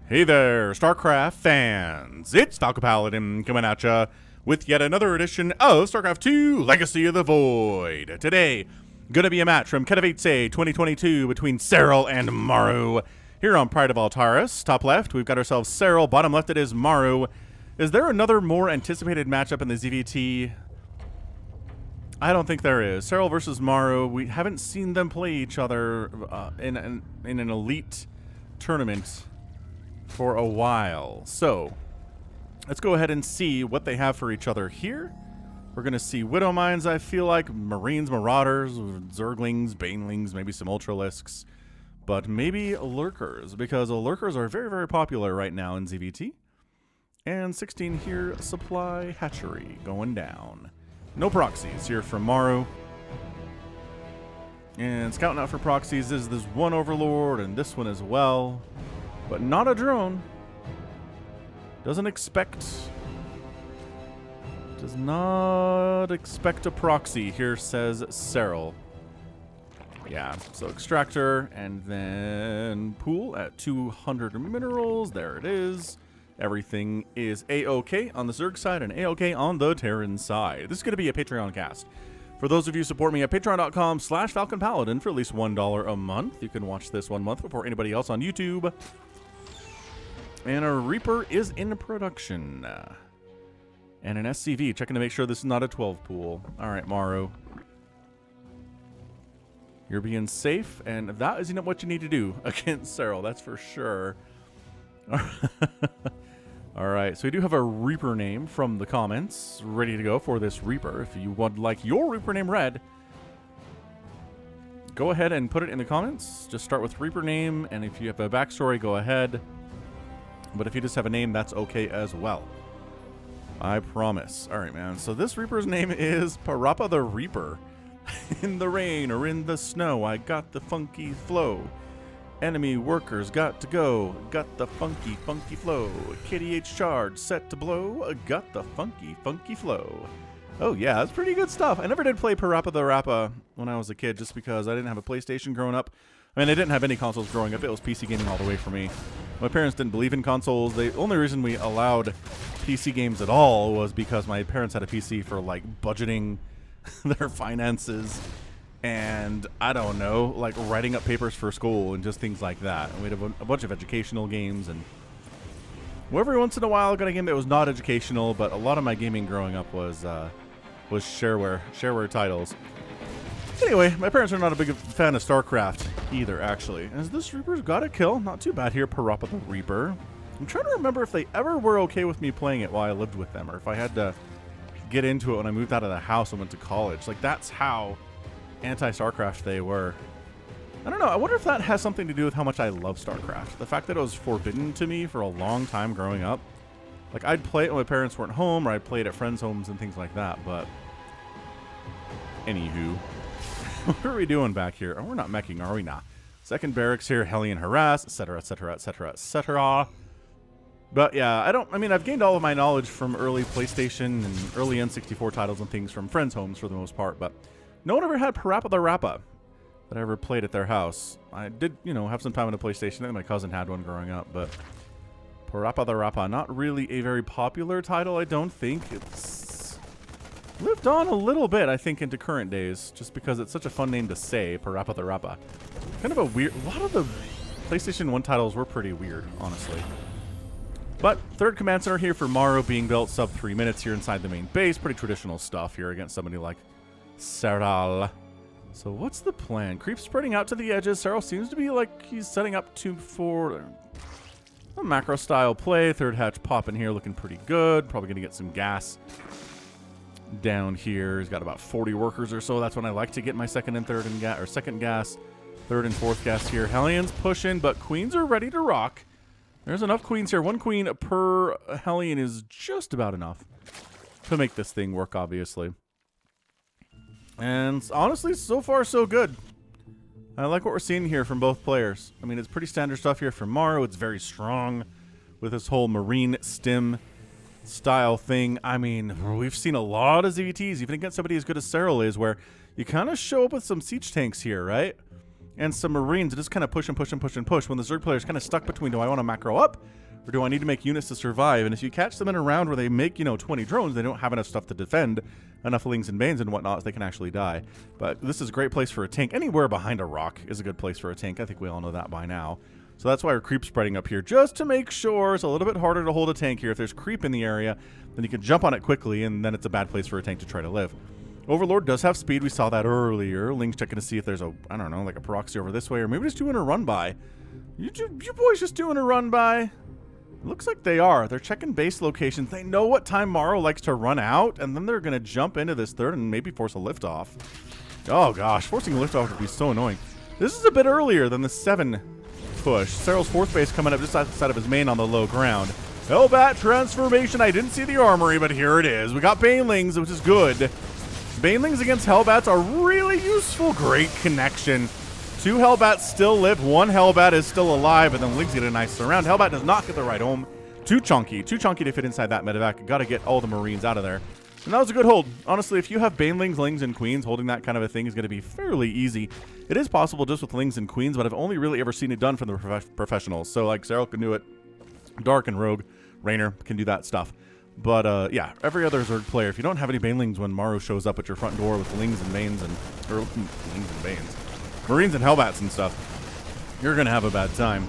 Hey there, StarCraft fans! It's Falcon Paladin coming at ya with yet another edition of StarCraft 2 Legacy of the Void. Today, gonna be a match from Katowice 2022 between Serral and Maru. Here on Pride of Altaris, top left, we've got ourselves Serral, bottom left it is Maru. Is there another more anticipated matchup in the ZVT? I don't think there is. Serral versus Maru, we haven't seen them play each other in an elite tournament for a while. So let's go ahead and see what they have for each other here. We're going to see Widow Mines, I feel like, Marines, Marauders, Zerglings, Banelings, maybe some Ultralisks, but maybe Lurkers, because Lurkers are very, very popular right now in ZVT. And 16 here, Supply Hatchery going down. No proxies here from Maru. And scouting out for proxies is this one Overlord and this one as well. But not a drone. Does not expect a proxy here, says Serral. Yeah, so extractor and then pool at 200 minerals. There it is. Everything is A-OK on the Zerg side and A-OK on the Terran side. This is going to be a Patreon cast. For those of you who support me at patreon.com/FalconPaladin for at least $1 a month, you can watch this 1 month before anybody else on YouTube. And a Reaper is in production. And an SCV, checking to make sure this is not a 12 pool. All right, Maru. You're being safe, and that is what you need to do against Serral, that's for sure. All right, so we do have a Reaper name from the comments ready to go for this Reaper. If you would like your Reaper name read, go ahead and put it in the comments. Just start with Reaper name, and if you have a backstory, go ahead. But if you just have a name, that's okay as well. I promise. All right, man. So this Reaper's name is Parappa the Reaper. In the rain or in the snow, I got the funky flow. Enemy workers got to go. Got the funky, funky flow. KDH charge set to blow. Got the funky, funky flow. Oh, yeah, that's pretty good stuff. I never did play Parappa the Rappa when I was a kid just because I didn't have a PlayStation growing up. I mean, I didn't have any consoles growing up. It was PC gaming all the way for me. My parents didn't believe in consoles. The only reason we allowed PC games at all was because my parents had a PC for, like, budgeting their finances and, I don't know, like, writing up papers for school and just things like that. And we had a bunch of educational games, and every once in a while I got a game that was not educational, but a lot of my gaming growing up was shareware titles. Anyway, my parents are not a big fan of StarCraft either, actually. As this Reaper's got a kill. Not too bad here, Parappa the Reaper. I'm trying to remember if they ever were okay with me playing it while I lived with them, or if I had to get into it when I moved out of the house and went to college. Like, that's how anti-StarCraft they were. I don't know. I wonder if that has something to do with how much I love StarCraft. The fact that it was forbidden to me for a long time growing up. Like, I'd play it when my parents weren't home, or I'd play it at friends' homes and things like that, but anywho. What are we doing back here? Oh, we're not meching, are we? Nah. Second barracks here, Hellion harass, etc., etc., etc., etc. But yeah, I've gained all of my knowledge from early PlayStation and early N64 titles and things from friends' homes for the most part, but no one ever had Parappa the Rappa that I ever played at their house. I did, have some time on a PlayStation. I think my cousin had one growing up, but Parappa the Rappa, not really a very popular title, I don't think. It's lived on a little bit, I think, into current days, just because it's such a fun name to say, Parappa the Rappa. Kind of a weird... A lot of the PlayStation 1 titles were pretty weird, honestly. But third command center here for Maru, being built sub 3 minutes here inside the main base. Pretty traditional stuff here against somebody like Serral. So what's the plan? Creep spreading out to the edges. Serral seems to be like he's setting up for a macro-style play. Third hatch popping here, looking pretty good. Probably going to get some gas down here. He's got about 40 workers or so. That's when I like to get my second and third and second gas, third and fourth gas here. Hellion's pushing, but queens are ready to rock. There's enough queens here. One queen per Hellion is just about enough to make this thing work, obviously. And honestly, so far so good. I like what we're seeing here from both players. I mean, it's pretty standard stuff here from Maru. It's very strong with this whole marine stim style thing. I mean, we've seen a lot of ZVTs, even against somebody as good as Serral is, where you kind of show up with some siege tanks here, right? and some Marines to just kind of push and push and push and push when the Zerg player is kind of stuck between, do I want to macro up or do I need to make units to survive? And if you catch them in a round where they make, 20 drones, they don't have enough stuff to defend, enough Lings and Banes and whatnot, so they can actually die. But this is a great place for a tank. Anywhere behind a rock is a good place for a tank. I think we all know that by now. So that's why we're creep spreading up here, just to make sure it's a little bit harder to hold a tank here. If there's creep in the area, then you can jump on it quickly, and then it's a bad place for a tank to try to live. Overlord does have speed. We saw that earlier. Ling's checking to see if there's a, I don't know, like a proxy over this way, or maybe just doing a run by. You boys just doing a run by? Looks like they are. They're checking base locations. They know what time Maru likes to run out, and then they're going to jump into this third and maybe force a liftoff. Oh gosh, forcing a liftoff would be so annoying. This is a bit earlier than the 7 push. Serral's 4th base coming up just outside of his main on the low ground. Hellbat transformation. I didn't see the armory, but here it is. We got Banelings, which is good. Banelings against Hellbats are really useful. Great connection. 2 Hellbats still live. 1 Hellbat is still alive, and then Lings get a nice surround. Hellbat does not get the right home. Too chunky to fit inside that medevac. Got to get all the Marines out of there. And that was a good hold. Honestly, if you have Banelings, Lings, and Queens, holding that kind of a thing is going to be fairly easy. It is possible just with Lings and Queens, but I've only really ever seen it done from the professionals. So, like, Serral can do it. Dark and Rogue, Rainer can do that stuff. But, yeah, every other Zerg player, if you don't have any Banelings when Maru shows up at your front door with Lings and Banes or Lings and Banes, Marines and Hellbats and stuff, you're going to have a bad time.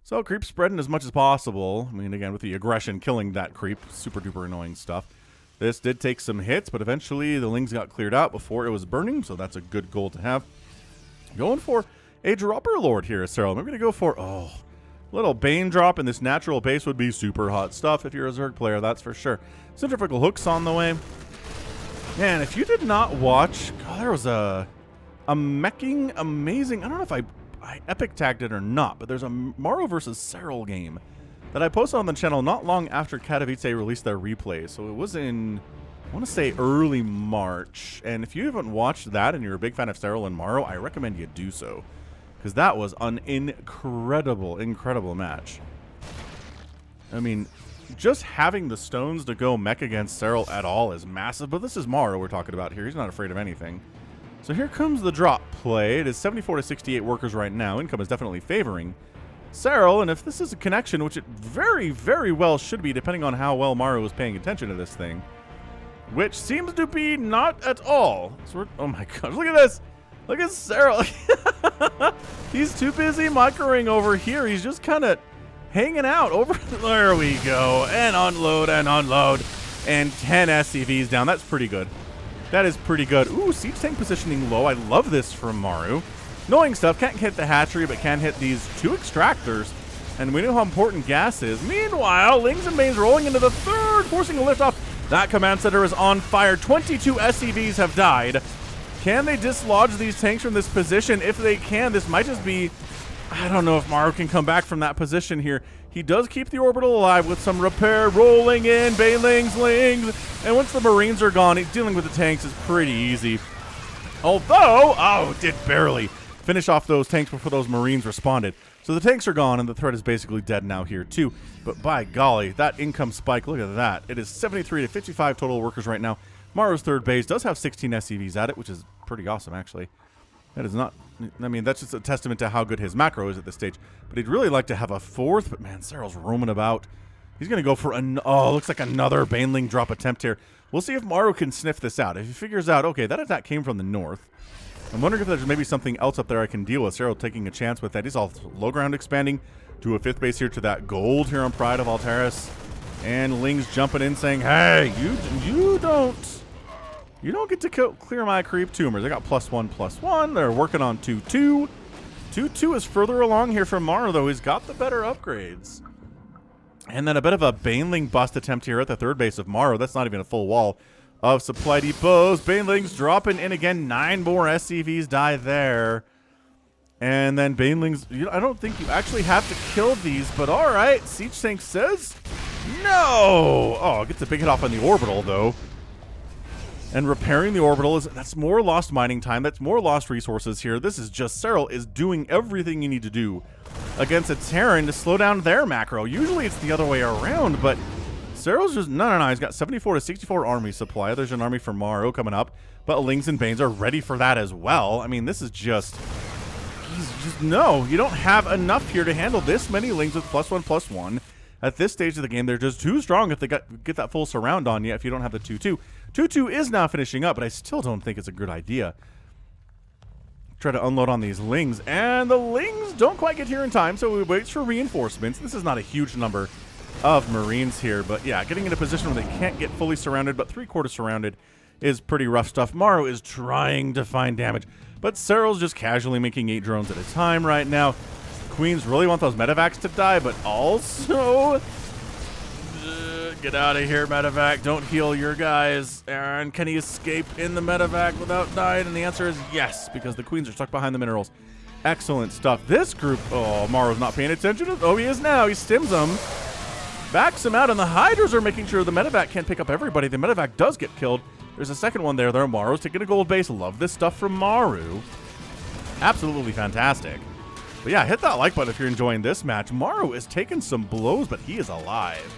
So, creep spreading as much as possible. I mean, again, with the aggression, killing that creep, super duper annoying stuff. This did take some hits, but eventually the Lings got cleared out before it was burning, so that's a good goal to have. Going for a Dropper Lord here at Serral. I'm going to go for, a little Bane drop in this natural base would be super hot stuff if you're a Zerg player, that's for sure. Centrifugal Hook's on the way. Man, if you did not watch, God, there was a meching amazing, I don't know if I epic tagged it or not, but there's a Maru versus Serral game that I posted on the channel not long after Katowice released their replay. So it was in, I want to say, early March. And if you haven't watched that and you're a big fan of Serral and Maru, I recommend you do so, because that was an incredible match. I mean, just having the stones to go mech against Serral at all is massive, but this is Maru we're talking about here. He's not afraid of anything. So here comes the drop play. It is 74 to 68 workers right now. Income is definitely favoring Serral, and if this is a connection, which it very, very well should be, depending on how well Maru is paying attention to this thing, which seems to be not at all. So we're, oh my gosh, look at this. Look at Serral. He's too busy microing over here. He's just kind of hanging out over there. We go, and unload, and 10 SCVs down. That's pretty good. That is pretty good. Ooh, siege tank positioning low. I love this from Maru. Knowing stuff, can't hit the hatchery, but can hit these 2 extractors. And we know how important gas is. Meanwhile, Lings and Banes rolling into the 3rd, forcing a liftoff. That command center is on fire. 22 SCVs have died. Can they dislodge these tanks from this position? If they can, this might just be, I don't know if Maru can come back from that position here. He does keep the orbital alive with some repair rolling in. Banelings, Lings. And once the Marines are gone, dealing with the tanks is pretty easy. Although, did barely finish off those tanks before those Marines responded. So the tanks are gone, and the threat is basically dead now here, too. But by golly, that income spike, look at that. It is 73 to 55 total workers right now. Maru's 3rd base does have 16 SCVs at it, which is pretty awesome, actually. That is not, I mean, that's just a testament to how good his macro is at this stage. But he'd really like to have a 4th, but man, Serral's roaming about. He's going to go for, looks like another Baneling drop attempt here. We'll see if Maru can sniff this out. If he figures out, okay, that attack came from the north. I'm wondering if there's maybe something else up there I can deal with. Serral taking a chance with that. He's all low ground expanding to a 5th base here to that gold here on Pride of Altaris. And Ling's jumping in saying, hey, you don't get to clear my creep tumors. They got +1/+1. They're working on 2/2. 2/2 is further along here from Maru, though. He's got the better upgrades. And then a bit of a Baneling bust attempt here at the 3rd base of Maru. That's not even a full wall of supply depots. Banelings dropping in again. 9 more SCVs die there. And then Banelings, I don't think you actually have to kill these, but all right. Siege Tank says no. Oh, gets a big hit off on the orbital, though. And repairing the orbital, that's more lost mining time. That's more lost resources here. This is just, Serral is doing everything you need to do against a Terran to slow down their macro. Usually it's the other way around, but Serral's just, no. He's got 74 to 64 army supply. There's an army for Maru coming up, but Lings and Banes are ready for that as well. I mean, this is just no, you don't have enough here to handle this many Lings with +1/+1. At this stage of the game, they're just too strong if they get that full surround on you if you don't have the 2/2. 2/2 is now finishing up, but I still don't think it's a good idea. Try to unload on these Lings, and the Lings don't quite get here in time, so we wait for reinforcements. This is not a huge number of Marines here, but yeah, getting in a position where they can't get fully surrounded, but 3/4 surrounded is pretty rough stuff. Maru is trying to find damage, but Serral's just casually making 8 drones at a time right now. Queens really want those medevacs to die, but also get out of here, medevac. Don't heal your guys. Aaron, can he escape in the medevac without dying? And the answer is yes, because the queens are stuck behind the minerals. Excellent stuff. This group, oh, Maru's not paying attention. Oh, he is now. He stims them, backs him out, and the Hydras are making sure the medevac can't pick up everybody. The medevac does get killed. There's a second one there. Maru's taking a gold base. Love this stuff from Maru. Absolutely fantastic. But yeah, hit that like button if you're enjoying this match. Maru is taking some blows, but he is alive.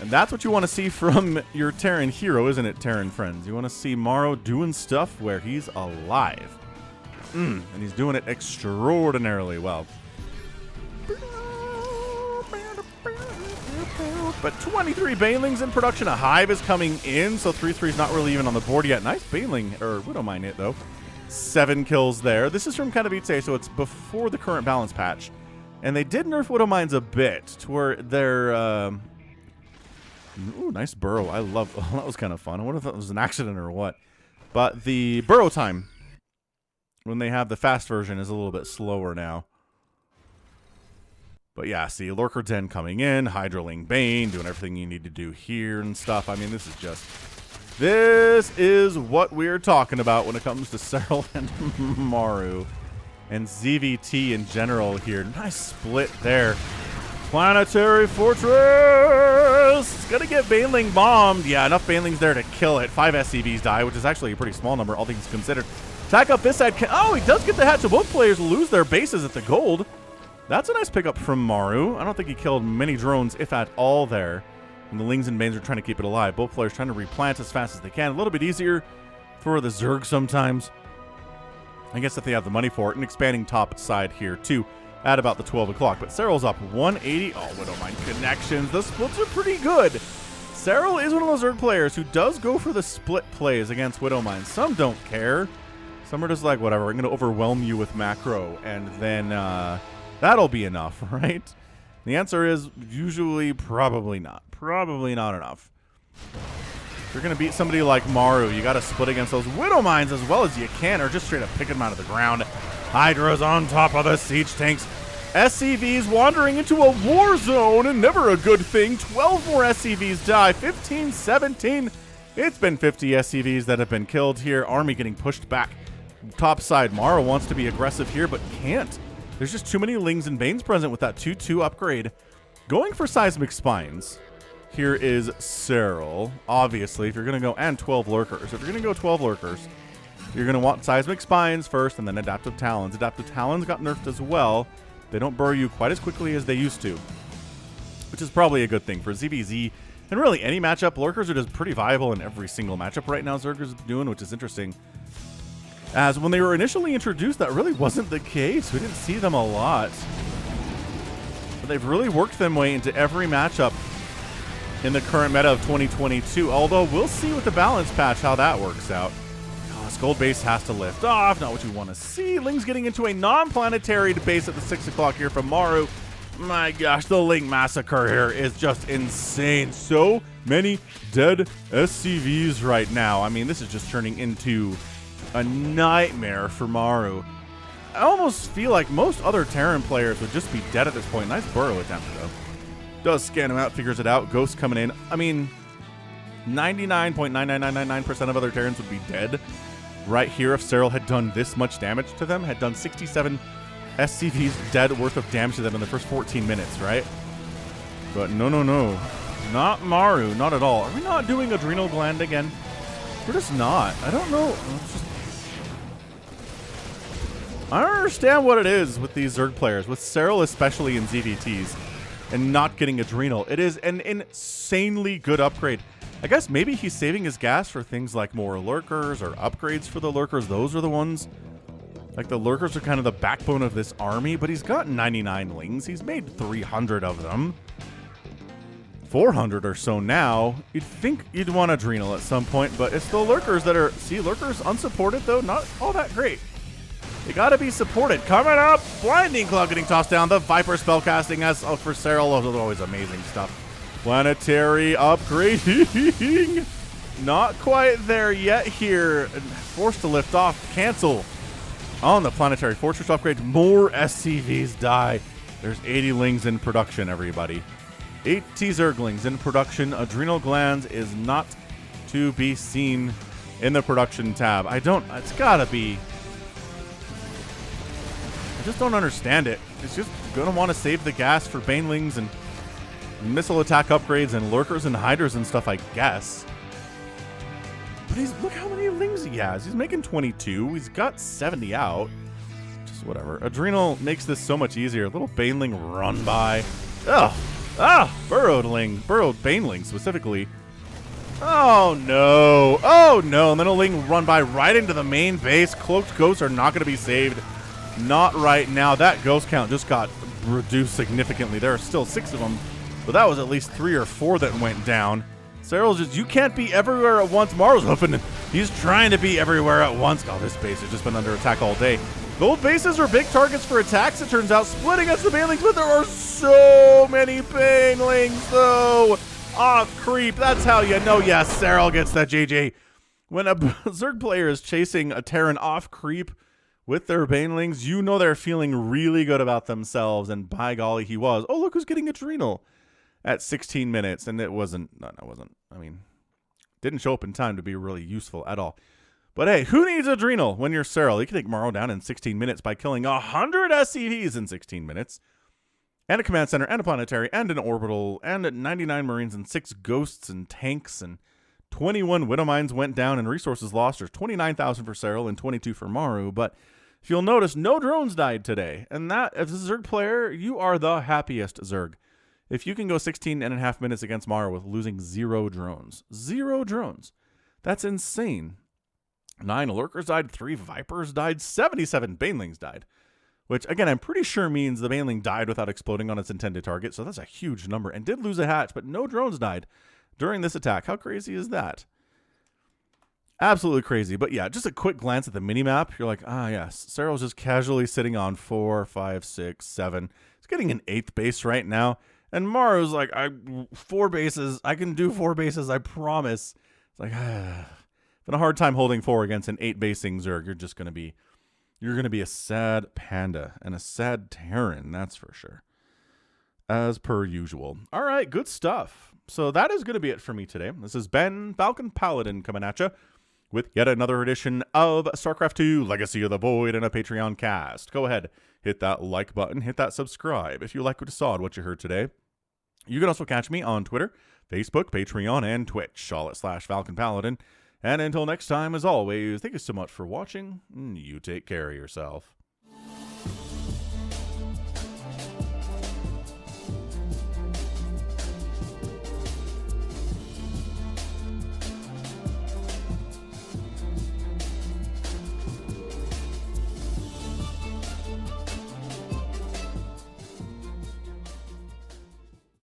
And that's what you want to see from your Terran hero, isn't it, Terran friends? You want to see Maru doing stuff where he's alive. And he's doing it extraordinarily well. But 23 Banelings in production. A Hive is coming in, so 3/3 is not really even on the board yet. Nice Baneling, or Widowmine hit, though. 7 kills there. This is from Katowice, so it's before the current balance patch. And they did nerf Widowmines a bit to where they're... Ooh, nice burrow. I love... Oh, that was kind of fun. I wonder if that was an accident or what. But the burrow time, when they have the fast version, is a little bit slower now. But yeah, see, Lurker 10 coming in, Hydraling Bane, doing everything you need to do here and stuff. I mean, this is what we're talking about when it comes to Serral and Maru. And ZVT in general here. Nice split there. Planetary Fortress! Gonna get Baneling bombed. Yeah, enough Banelings there to kill it. 5 SCVs die, which is actually a pretty small number, all things considered. Attack up this side. Oh, he does get the hatch, so both players lose their bases at the gold. That's a nice pickup from Maru. I don't think he killed many drones, if at all, there. And the Lings and Banes are trying to keep it alive. Both players trying to replant as fast as they can. A little bit easier for the Zerg sometimes. I guess if they have the money for it. And expanding top side here, too, at about the 12 o'clock. But Serral's up 180. Oh, Widowmine connections. The splits are pretty good. Serral is one of those Zerg players who does go for the split plays against Widowmine. Some don't care. Some are just like, whatever, I'm going to overwhelm you with macro. And then that'll be enough, right? The answer is usually probably not. Probably not enough. If you're going to beat somebody like Maru, you got to split against those Widowmines as well as you can, or just straight up pick them out of the ground. Hydra's on top of the siege tanks. SCVs wandering into a war zone, and never a good thing. 12 more SCVs die. 15, 17. It's been 50 SCVs that have been killed here. Army getting pushed back. Top side, Maru wants to be aggressive here, but can't. There's just too many Lings and Banes present with that 2/2 upgrade. Going for Seismic Spines. Here is Serral. Obviously, if you're going to go, and 12 Lurkers. If you're going to go 12 Lurkers, you're going to want Seismic Spines first, and then Adaptive Talons. Adaptive Talons got nerfed as well. They don't burrow you quite as quickly as they used to, which is probably a good thing for ZVZ. And really, any matchup, Lurkers are just pretty viable in every single matchup right now Zergers are doing, which is interesting. As when they were initially introduced, that really wasn't the case. We didn't see them a lot. But they've really worked their way into every matchup in the current meta of 2022. Although, we'll see with the balance patch how that works out. Oh, this gold base has to lift off. Not what you want to see. Ling's getting into a non-planetary base at the 6 o'clock here from Maru. My gosh, the Ling massacre here is just insane. So many dead SCVs right now. I mean, this is just turning into a nightmare for Maru. I almost feel like most other Terran players would just be dead at this point. Nice burrow attempt, though. Does scan him out, figures it out. Ghost coming in. I mean, 99.99999% of other Terrans would be dead right here if Serral had done this much damage to them. Had done 67 SCVs dead worth of damage to them in the first 14 minutes, right? But no. Not Maru. Not at all. Are we not doing Adrenal Gland again? We're just not. I don't know. I don't understand what it is with these Zerg players, with Serral especially in ZVTs, and not getting Adrenal. It is an insanely good upgrade. I guess maybe he's saving his gas for things like more Lurkers or upgrades for the Lurkers. Those are the ones Like, the Lurkers are kind of the backbone of this army, but he's got 99 lings. He's made 300 of them. 400 or so now. You'd think you'd want Adrenal at some point, but it's the Lurkers that are... See, Lurkers unsupported, though, not all that great. They gotta be supported. Coming up, Blinding Cloud getting tossed down. The Viper spellcasting as for Serral. Always amazing stuff. Planetary upgrading. Not quite there yet here. Forced to lift off. Cancel on the Planetary Fortress upgrade. More SCVs die. There's 80 lings in production, everybody. 80 Zerglings in production. Adrenal Glands is not to be seen in the production tab. It's gotta be. I just don't understand it. It's just gonna want to save the gas for Banelings and missile attack upgrades and Lurkers and Hydras and stuff, I guess. But look how many lings he has. He's making 22. He's got 70 out. Just whatever. Adrenal makes this so much easier. A little Baneling run by. Ugh. Burrowed Baneling specifically. Oh no. Oh no. And then a Ling run by right into the main base. Cloaked Ghosts are not going to be saved. Not right now. That ghost count just got reduced significantly. There are still 6 of them, but that was at least 3 or 4 that went down. Serral's just, you can't be everywhere at once. Maru's hoping he's trying to be everywhere at once. Oh, this base has just been under attack all day. Both bases are big targets for attacks, it turns out, split against the Banelings, but there are so many Banelings, though. Off creep, that's how you know, yes, Serral gets that JJ. When a Zerg player is chasing a Terran off creep with their Banelings, you know they're feeling really good about themselves, and by golly, he was. Oh, look who's getting Adrenal at 16 minutes, and it wasn't, I mean, didn't show up in time to be really useful at all. But hey, who needs Adrenal when you're Serral? You can take Maru down in 16 minutes by killing 100 SCVs in 16 minutes. And a command center, and a planetary, and an orbital, and 99 Marines, and 6 ghosts and tanks, and 21 Widow Mines went down, and resources lost. There's 29,000 for Serral and 22 for Maru. But if you'll notice, no drones died today. And that, as a Zerg player, you are the happiest Zerg. If you can go 16 and a half minutes against Maru with losing 0 drones. 0 drones. That's insane. 9 Lurkers died, 3 Vipers died, 77 Banelings died. Which, again, I'm pretty sure means the Baneling died without exploding on its intended target, so that's a huge number. And did lose a hatch, but no drones died during this attack. How crazy is that? Absolutely crazy. But yeah, just a quick glance at the minimap. You're like, ah, yes. Serral's just casually sitting on 4, 5, 6, 7. He's getting an 8th base right now. And Maru's like, 4 bases. I can do 4 bases, I promise. It's like, been a hard time holding 4 against an 8 basing Zerg. You're just going to be... You're going to be a sad panda and a sad Terran, that's for sure. As per usual. All right, good stuff. So that is going to be it for me today. This has been Falcon Paladin coming at you with yet another edition of StarCraft 2 Legacy of the Void and a Patreon cast. Go ahead, hit that like button, hit that subscribe if you like what you saw and what you heard today. You can also catch me on Twitter, Facebook, Patreon, and Twitch, all at /Falcon Paladin. And until next time, as always, thank you so much for watching. You take care of yourself.